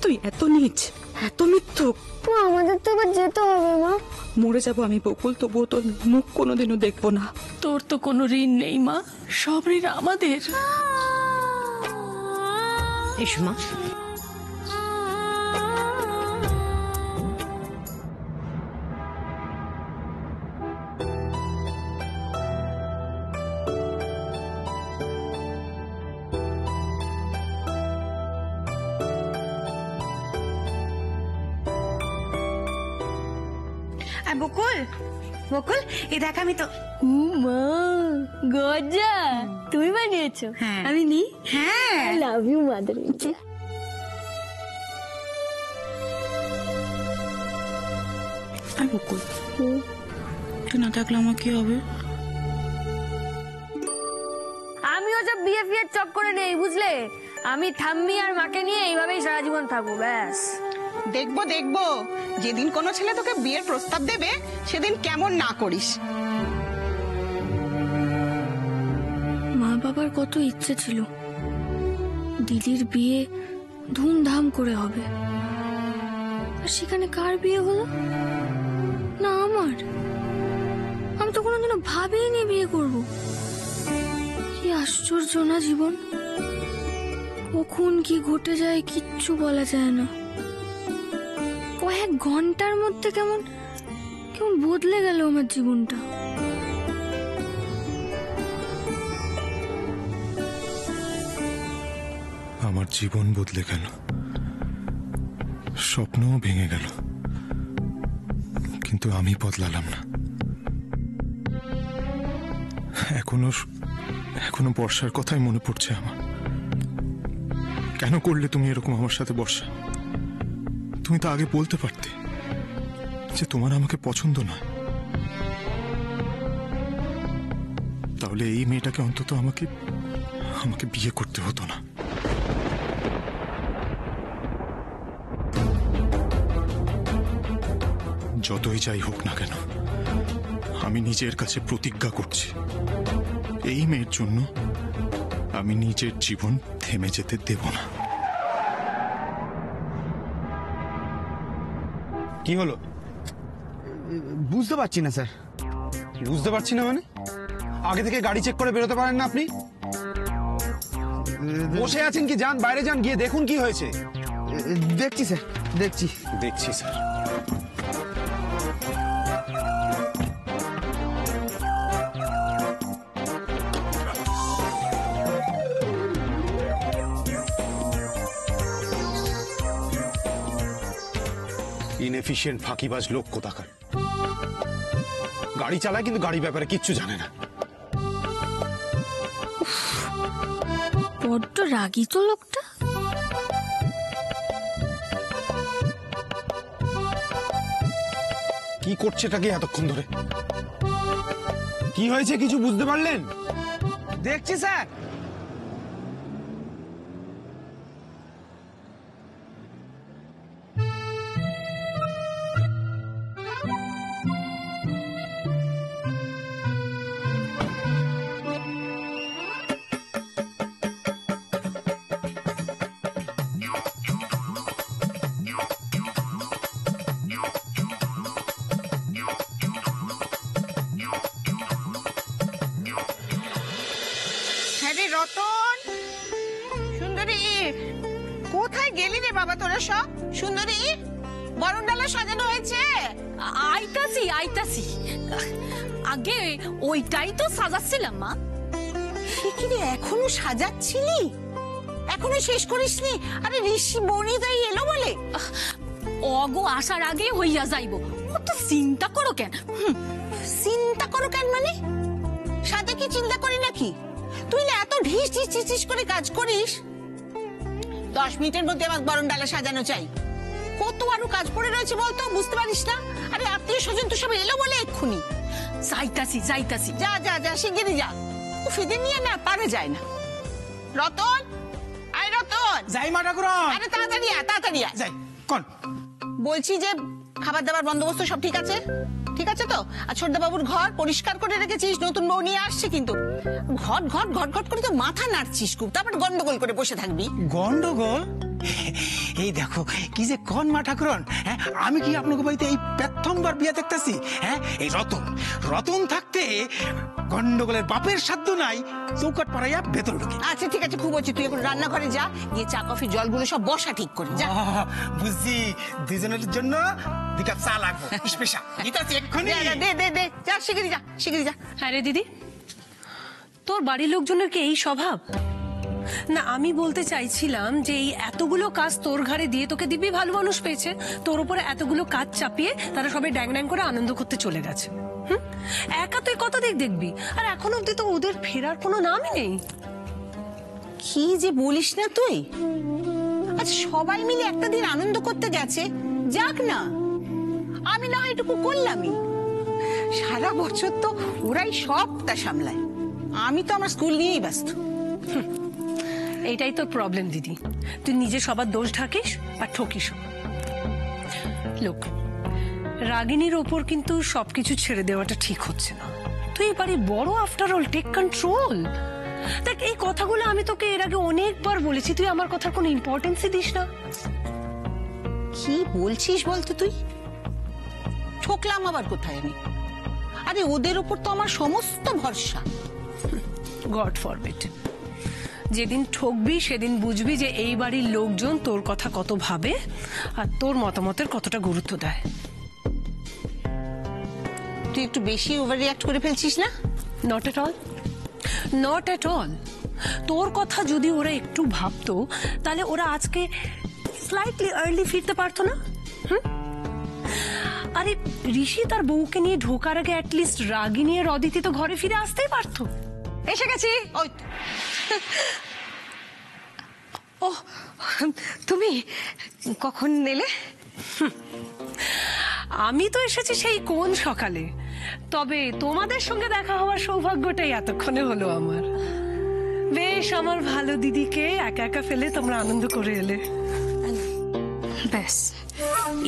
তুই এত নীচ, এত মিথ্যুক। আমাদের তো এবার যেতে হবে মা। মরে যাবো আমি বকুল, তবুও তোর মুখ কোনোদিনও দেখবো না। তোর তো কোনো ঋণ নেই মা, সব ঋণ আমাদের। এসো মা। বকুল, বকুল, এই দেখ আমি তো। মা গজা তুমি বানিয়েছো? হ্যাঁ। আমি নি। হ্যাঁ, লাভ ইউ মাদার। আর বকুল, তুই না থাকলে আমার কি হবে? আমি ওসব বিয়ে ফিয়ে চক করে নেই, বুঝলে? আমি ঠাম্মি আর মাকে নিয়ে এইভাবেই সারা জীবন থাকবো, ব্যাস। দেখবো দেখবো, যেদিন কোনো ছেলে তোকে বিয়ের প্রস্তাব দেবে সেদিন কেমন না করিস। মা বাবার কত ইচ্ছে ছিল দিদির বিয়ে ধুমধাম করে হবে, আর সেখানে কার বিয়ে হলো না আমার। আমি তো কোনোদিনও ভাবিনি বিয়ে করব। কি আশ্চর্য না জীবন, কখন কি ঘটে যায় কিচ্ছু বলা যায় না। কয়েক ঘন্টার মধ্যে কেমন কেমন বদলে গেল আমার জীবনটা। আমার জীবন বদলে গেল, স্বপ্নও ভেঙে গেল, কিন্তু আমি বদলালাম না। এখনো বর্ষার কথাই মনে পড়ছে আমার। কেন করলে তুমি এরকম আমার সাথে বর্ষা? তুমি তো আগে বলতে পারতে যে তোমার আমাকে পছন্দ না। তাহলে এই মেয়েটাকে অন্তত আমাকে বিয়ে করতে হতো না। যতই যাই হোক না কেন, আমি নিজের কাছে প্রতিজ্ঞা করছি, এই মেয়ের জন্য আমি নিজের জীবন থেমে যেতে দেব না। কি হলো? বুঝতে পারছি না স্যার। বুঝতে পারছি না মানে? আগে থেকে গাড়ি চেক করে বেরোতে পারেন না আপনি? বসে আছেন কি? যান বাইরে যান, গিয়ে দেখুন কি হয়েছে। দেখছি স্যার, দেখছি স্যার। ইনএফিশিয়েন্ট ফাঁকিবাজ লোক কোথাকার। গাড়ি চালায় কিন্তু গাড়ি ব্যাপারে কিচ্ছু জানে না। বড্ড রাগী তো লোকটা। কি করছেটা কি এতক্ষণ ধরে? কি হয়েছে কিছু বুঝতে পারলেন? দেখছি স্যার। হ্যাঁ রে রতন, সুন্দরী, কোথায় গেলি রে বাবা তোরা সব? সুন্দরী, বরণডালা সাজানো হয়েছে? আইতাছি। আগে ওইটাই তো সাজাচ্ছিলাম মা। সে কি রে, এখনো সাজাচ্ছিলি? এখনো শেষ করিসনি? আরে ঋষি বনি তাই এলো বলে? অগো আসার আগে হইয়া যাইব, অত চিন্তা করো কেন? চিন্তা করো কেন মানে? সাথে কি চিন্তা করি নাকি? তুই না এত ঢিস ঢিস চিচিস করে কাজ করিস। 10 মিনিটের মধ্যে আমার বরণডালা সাজানো চাই। কত আরো কাজ পড়ে রয়েছে বলতো, বুঝতে পারিস না? আরে আত্মীয় স্বজন তো সব এলো বলে এক্ষুনি। যাইতাছি। যা যা যা, শিগগিরই যা। ও ফিদে নিয়ে না পারে যায় না। রতন, আয় রতন। যাই মা ঠাকুরন। আরে তাড়াতাড়ি আয়, তাড়াতাড়ি আয়। যাই কোন? বলছি যে খাবার দাবার বন্দোবস্ত সব ঠিক আছে? ঠিক আছে তো? আর ছোটদা বাবুর ঘর পরিষ্কার করে রেখেছিস? নতুন বউ নিয়ে আসছে কিন্তু। ঘট ঘট ঘট ঘট করে তো মাথা নাড়ছিস খুব, তারপর গন্ডগোল করে বসে থাকবি। গন্ডগোল? এই দেখো কি যে কন মা ঠাকুরন, হ্যাঁ আমি কি আপনাকে বাড়িতে এই প্রথমবার বিয়ে দেখতেছি? হ্যাঁ এই রতন রতন থাকতে গন্ডগোলের বাপের সাধ্য নাই চৌকাট পাড়াইয়া ভেতর ঢুকে। আচ্ছা ঠিক আছে, খুব হচ্ছে, তুই এখন রান্নাঘরে যা, গিয়ে চা কফি জলগুলো সব বসা ঠিক করে যা। বুঝছি, দুজনের জন্য 2 কাপ চা লাগবে স্পেশাল। ঠিক আছে এক্ষুনি। দে দে দে, যা শিগগিরি যা, শিগগিরি যা। হ্যাঁ রে দিদি, তোর বাড়ির লোকজনের কি এই স্বভাব? না আমি বলতে চাইছিলাম যে এই এতগুলো কাজ তোর ঘাড়ে দিয়ে তোকে দিব্যি ভালো মানুষ পেয়েছে, তোর উপরে এতগুলো কাজ চাপিয়ে তারা সবাই ড্যাং ড্যাং করে আনন্দ করতে চলে গেছে। একা তুই কত দিক দেখবি? আর এখন অব্দি তো ওদের ফেরার কোনো নামই নেই। কি যে বলিস না তুই? আচ্ছা সবাই মিলে একটা দিন আনন্দ করতে গেছে, যাক না, আমি না হয় এটুকু করলামই। সারা বছর তো ওরাই সবটা সামলায়, আমি তো আমার স্কুল নিয়েই ব্যস্ত। এইটাই তোর প্রবলেম দিদি, তুই নিজে সবার দোষ ঢাকিস আর ঠকিস। লোক রাগিনীর ওপর কিন্তু সবকিছু ছেড়ে দেওয়াটা ঠিক হচ্ছে না। তুই এবারে বড়, আফটার অল টেক কন্ট্রোল। দেখ এই কথাগুলো আমি তোকে এর আগে অনেকবার বলেছি, তুই আমার কথার কোনো ইম্পর্টেন্সই দিস না। কি বলছিস বলতো তুই? ঠকলাম আবার কোথায় আমি? আরে ওদের উপর তো আমার সমস্ত ভরসা। গড ফরবিড, যেদিন ঠকবি সেদিন বুঝবি যে এই বাড়ির লোকজন তোর কথা কত ভাবে আর তোর মতামতের কতটা গুরুত্ব দেয়। তুই একটু বেশি ওভার রিঅ্যাক্ট করে ফেলছিস না? Not at all, not at all. তোর কথা যদি ওরা একটু ভাবতো তাহলে ওরা আজকে স্লাইটলি আর্লি ফিরতে পারতো না? আরে ঋষি তার বউকে নিয়ে ঢোকার আগে অ্যাটলিস্ট রাগিনী আর অদিতি তো ঘরে ফিরে আসতেই পারতো। এসে গেছি। ওই ও তুমি কখন এলে? আমি তো এসেছি সেই কোন সকালে, তবে তোমাদের সঙ্গে দেখা হওয়ার সৌভাগ্যটাই এতক্ষণে হলো আমার। বেশ, আমার ভালো দিদিকে একা একা ফেলে তোমরা আনন্দ করে এলে। ব্যাস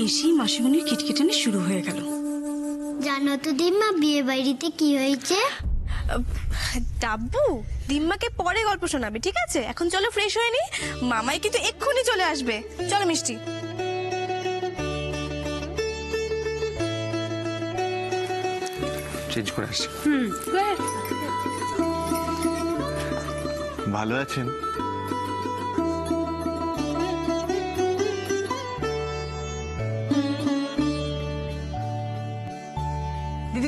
এসেই মাসিমণির খিটখিটানি শুরু হয়ে গেল। জানো তো দিম্মা, বিয়ে বাড়িতে কি হয়েছে? ডাব্বু, দিম্মাকে পরে গল্প শোনাবে, ঠিক আছে? এখন চলো ফ্রেশ হয়ে নি, মামাই কিন্তু এক্ষুনি চলে আসবে। চলো মিষ্টি। চেঞ্জ করে আসছি। ভালো আছেন?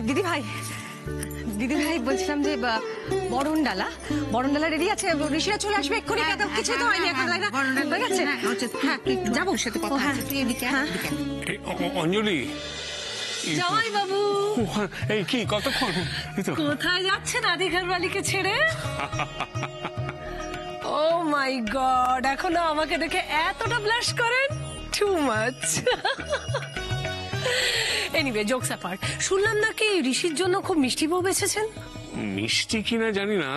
দিদি ভাই, দিদি ভাই বলছিলাম যে বরণডালা রেডি আছে, ঋষিরা চলে আসবে এক্ষুনি। কিছু তো হয়নি এখন, তাই না? হয়ে গেছে? হ্যাঁ যাবো, সাথে কথা আছে। তুই এদিকে অঞ্জলি, জামাই বাবু, এই কি কতক্ষণ? কোথায় যাচ্ছেন আদি ঘরওয়ালিকে ছেড়ে? ও মাই গড, এখনো আমাকে দেখে এতটা ব্লাশ করেন? Too much. Anyway, jokes apart, শুনলাম নাকি ঋষির জন্য খুব মিষ্টি বউ বেছেছেন। মিষ্টি কিনা জানি না,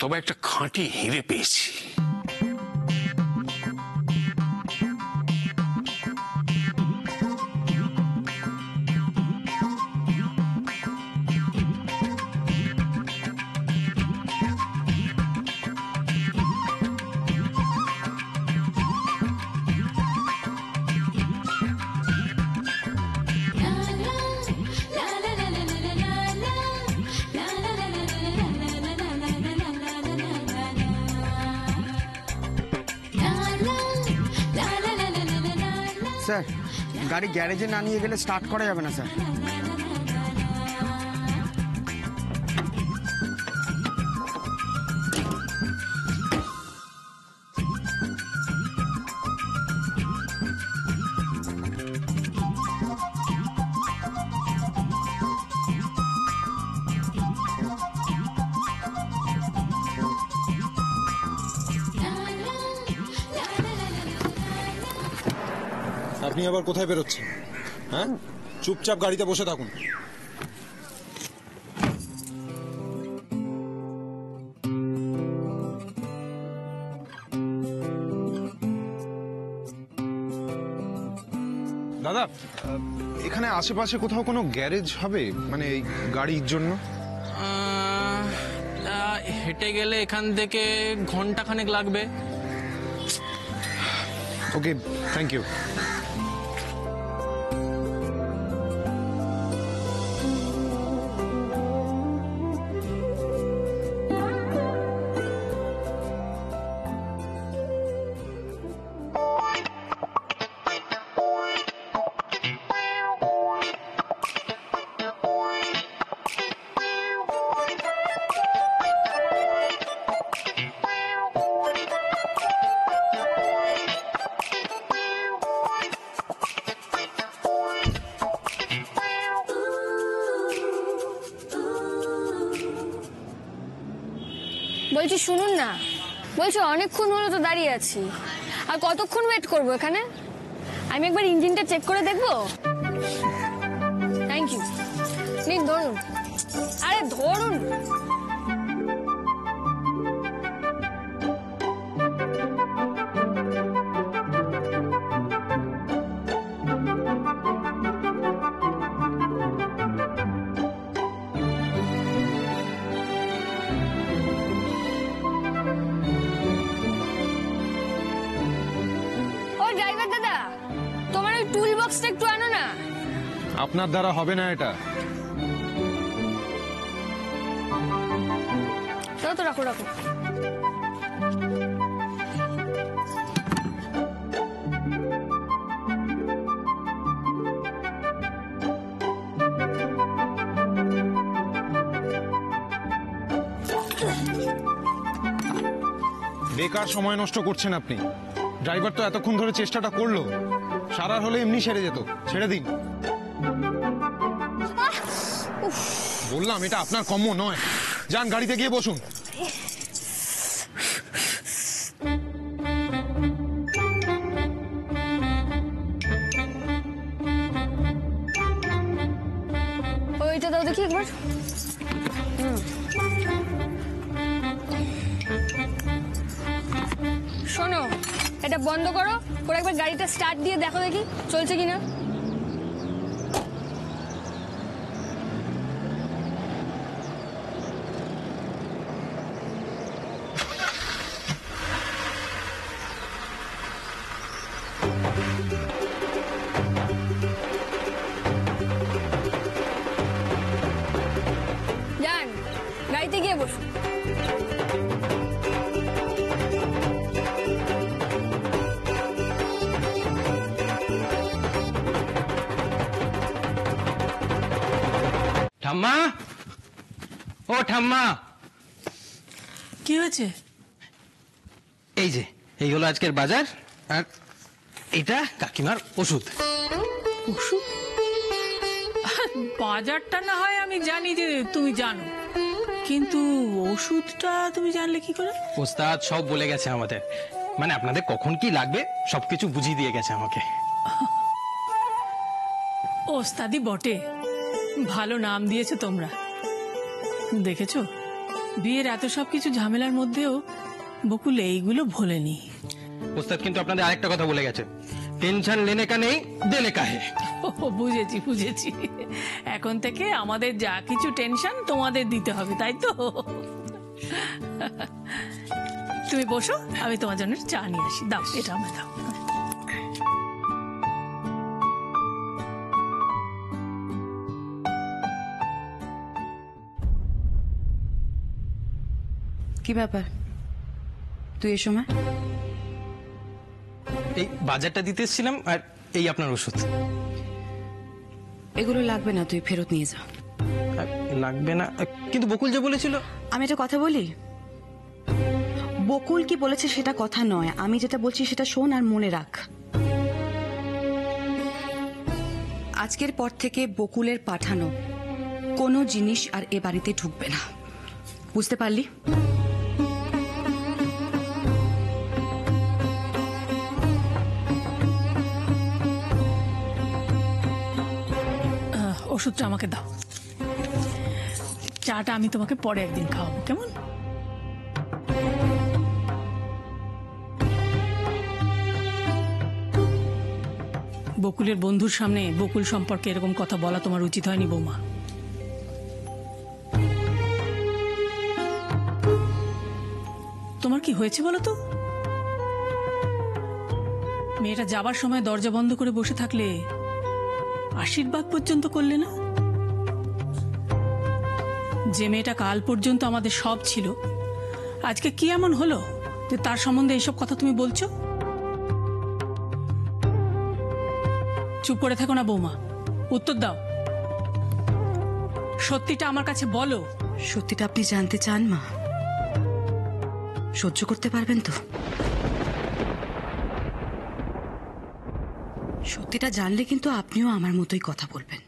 তবে একটা খাঁটি হিরে পেয়েছি। স্যার, গাড়ি গ্যারেজে না নিয়ে গেলে স্টার্ট করা যাবে না স্যার। আপনি আবার কোথায় বেরোচ্ছেন? হ্যাঁ, চুপচাপ গাড়িতে বসে থাকুন। দাদা, এখানে আশেপাশে কোথাও কোনো গ্যারেজ হবে, মানে এই গাড়ির জন্য? হেঁটে গেলে এখান থেকে ঘন্টাখানেক লাগবে। ওকে, থ্যাংক ইউ। বলছি শুনুন না, বলছি অনেকক্ষণ হলো তো দাঁড়িয়ে আছি, আর কতক্ষণ ওয়েট করবো এখানে? আমি একবার ইঞ্জিনটা চেক করে দেখবো। Thank you. নিন ধরুন। আরে ধরুন। একটু আনো না। আপনার দ্বারা হবে না এটা। তো রাখো রাখো। বেকার সময় নষ্ট করছেন আপনি। ড্রাইভার তো এতক্ষণ ধরে চেষ্টাটা করলো, সারার হলে এমনি সেরে যেত। ছেড়ে দিন। বললাম এটা আপনার কম্য নয়। যান গাড়িতে গিয়ে বসুন। ওইটা দাও দেখি একবার। শোনো, এটা বন্ধ করো, করে একবার গাড়িটা স্টার্ট দিয়ে দেখো দেখি চলছে কিনা। যান গাড়িতে গিয়ে বসুন। ঠাম্মা, ও ঠাম্মা, কি হয়েছে? এই যে এই হলো আজকের বাজার, আর এটা কাকিমার ওষুধ। ওষুধ? বাজারটা না হয় আমি জানি যে তুমি জানো, কিন্তু ওষুধটা তুমি জানলে কি করে? ওস্তাদ সব বলে গেছে আমাদের, মানে আপনাদের কখন কি লাগবে সবকিছু বুঝিয়ে দিয়ে গেছে আমাকে। ওস্তাদি বটে, ভালো নাম দিয়েছো তোমরা। দেখেছো, বিয়ের এত সবকিছু ঝামেলার মধ্যেও বকুল এইগুলো ভোলেনি। ওস্তাদ কিন্তু আপনাদের আরেকটা কথা বলে গেছে, টেনশন লেনে কা নেই দেনে কা হে। বুঝেছি বুঝেছি, এখন থেকে আমাদের যা কিছু টেনশন তোমাদের দিতে হবে, তাই তো? তুমি বসো, আমি তোমার জন্য চা নিয়ে আসি। দাও, এটা আমায় দাও। কি ব্যাপার, তুই এ সময়? এই বাজারটা দিতে এসেছিলাম, আর এই আপনার ওষুধ। এগুলো লাগবে না, তুই ফেরত নিয়ে যা। লাগবে না? কিন্তু বকুল যে বলেছিল। আমি একটা কথা বলি, বকুল কি বলেছে সেটা কথা নয়, আমি যেটা বলছি সেটা শোন আর মনে রাখ। আজকের পর থেকে বকুলের পাঠানো কোনো জিনিস আর এ বাড়িতে ঢুকবে না, বুঝতে পারলি? ওষুধটা আমাকে দাও, চাটা আমি তোমাকে পরে একদিন খাওয়াবো, কেমন? বকুলের বন্ধুর সামনে বকুল সম্পর্কে এরকম কথা বলা তোমার উচিত হয়নি বৌমা। তোমার কি হয়েছে বলো তো? মেয়েটা যাবার সময় দরজা বন্ধ করে বসে থাকলে আশীর্বাদ পর্যন্ত করলে না? যে মেয়েটা কাল পর্যন্ত আমাদের সব ছিল, আজকে কি এমন হলো যে তার সম্বন্ধে এইসব কথা তুমি বলছো? চুপ করে থাকো না বৌমা, উত্তর দাও। সত্যিটা আমার কাছে বলো। সত্যিটা আপনি জানতে চান মা? সহ্য করতে পারবেন তো? সত্যিটা জানলে কিন্তু আপনিও আমার মতোই কথা বলবেন।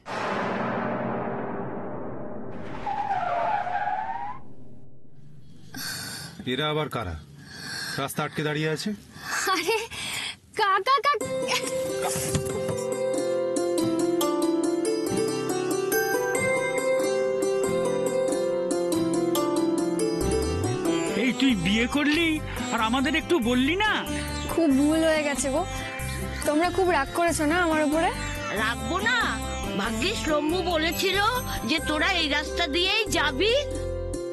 এরা আবার কারা? রাস্তা আটকে দাঁড়িয়ে আছে। আরে কাকা কাকা, এই তুই বিয়ে করলি আর আমাদের একটু বললি না? খুব ভুল হয়ে গেছে গো। তোমরা খুব রাগ করেছো না আমার উপরে? রাখবো না, ভাগ্যিস লম্বু বলেছিল যে তোরা এই রাস্তা দিয়েই যাবি।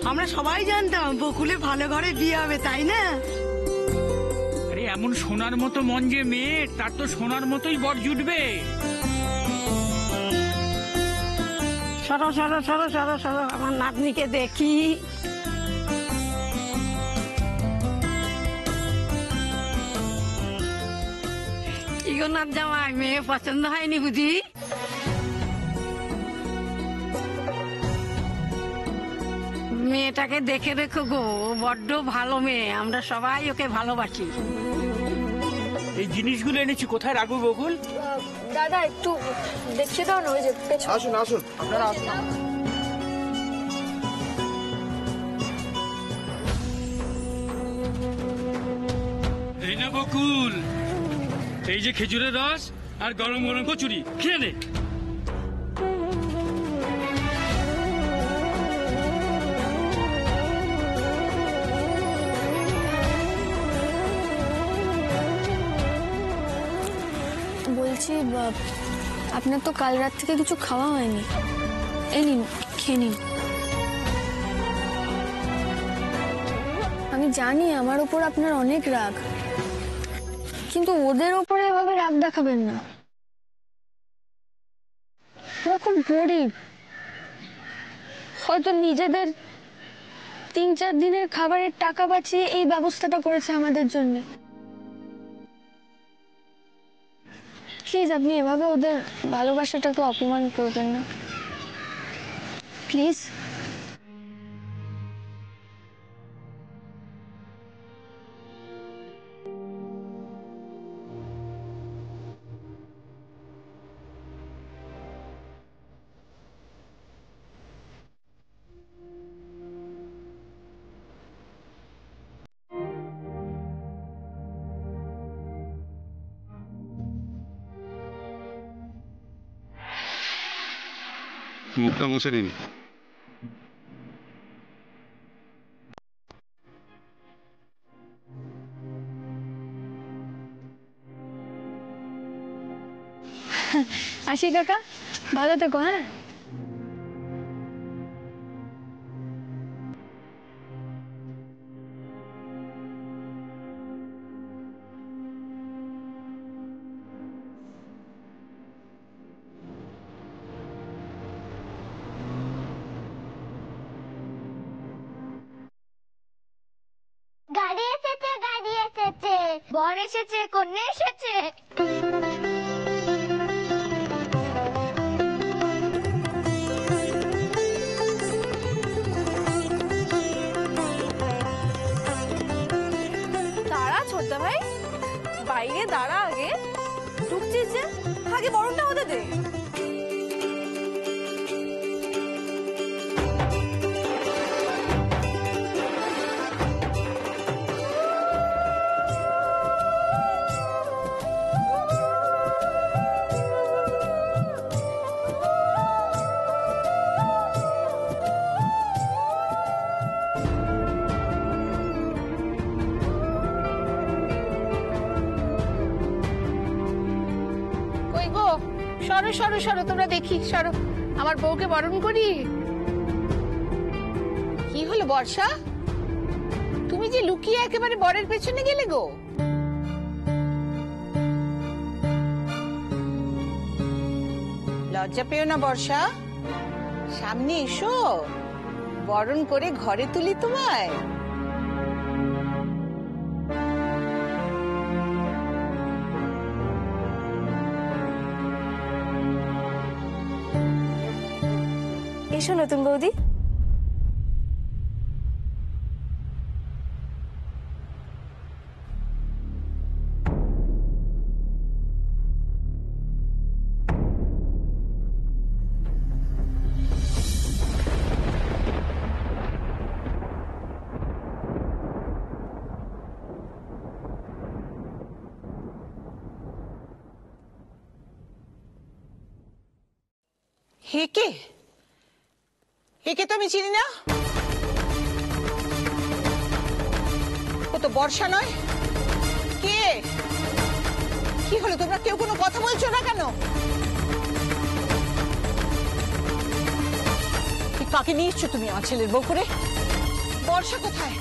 আমরা সবাই জানতাম বকুলে ভালো ঘরে বিয়ে হবে, তাই না? আরে এমন সোনার মতো মন যে মেয়ে, তার তো সোনার মতোই বর জুটবে। সরো সরো সরো সরো সরো, আমার নাতনিকে দেখি। কি গো নাত জামাই, মেয়ে পছন্দ হয়নি বুঝি? মেয়েটাকে দেখে রেখো গো, বড্ড ভালো মেয়ে, আমরা সবাই ওকে ভালোবাসি। এই জিনিসগুলো এনেছি, কোথায় রাখবো বকুল? দাদা একটু দেখে দাও না, ওই যে পেছনে। আসুন আসুন, আপনারা আসুন। এই না বকুল, এই যে খেজুরের রস আর গরম গরম কচুরি, খেয়ে নে। বলছি আপনার তো কাল রাত থেকে কিছু খাওয়া হয়নি, এই নিন খেয়ে নিন। আমি জানি আমার উপর আপনার অনেক রাগ, কিন্তু ওদের ওপরে এভাবে রাগ দেখাবেন না। ওরা খুব গরিব, হয়তো নিজেদের 3-4 দিনের খাবারের টাকা বাঁচিয়ে এই ব্যবস্থাটা করেছে আমাদের জন্য। প্লিজ আপনি এভাবে ওদের ভালোবাসাটাকে অপমান করবেন না, প্লিজ। মুখটা মুছে নিন। আসি কাকা, ভালো থেকো। হ্যাঁ গাড়ি এসেছে, গাড়ি এসেছে, বর এসেছে, কন্যা এসেছে। দাঁড়া ছোটদা ভাই, বাইরে দাঁড়া, আগে ঢুকছিস যে, আগে বরণটা হতে দে। সরো সরো সরো, তোমরা দেখি, সরো, আমার বউকে বরণ করি। কি হলো বর্ষা, তুমি যে লুকিয়ে একেবারে বরের পেছনে গেলে গো? লজ্জা পেও না বর্ষা, সামনে এসো, বরণ করে ঘরে তুলি তোমায়। এসো নতুন বৌদি। হেকে হেকে তো আমি চিনি না, ও তো বর্ষা নয়। কে? কি হলো, তোমরা কেউ কোনো কথা বলছো না কেন? কাকে নিয়ে এসছো তুমি আমার ছেলের বউ করে? বর্ষা কোথায়?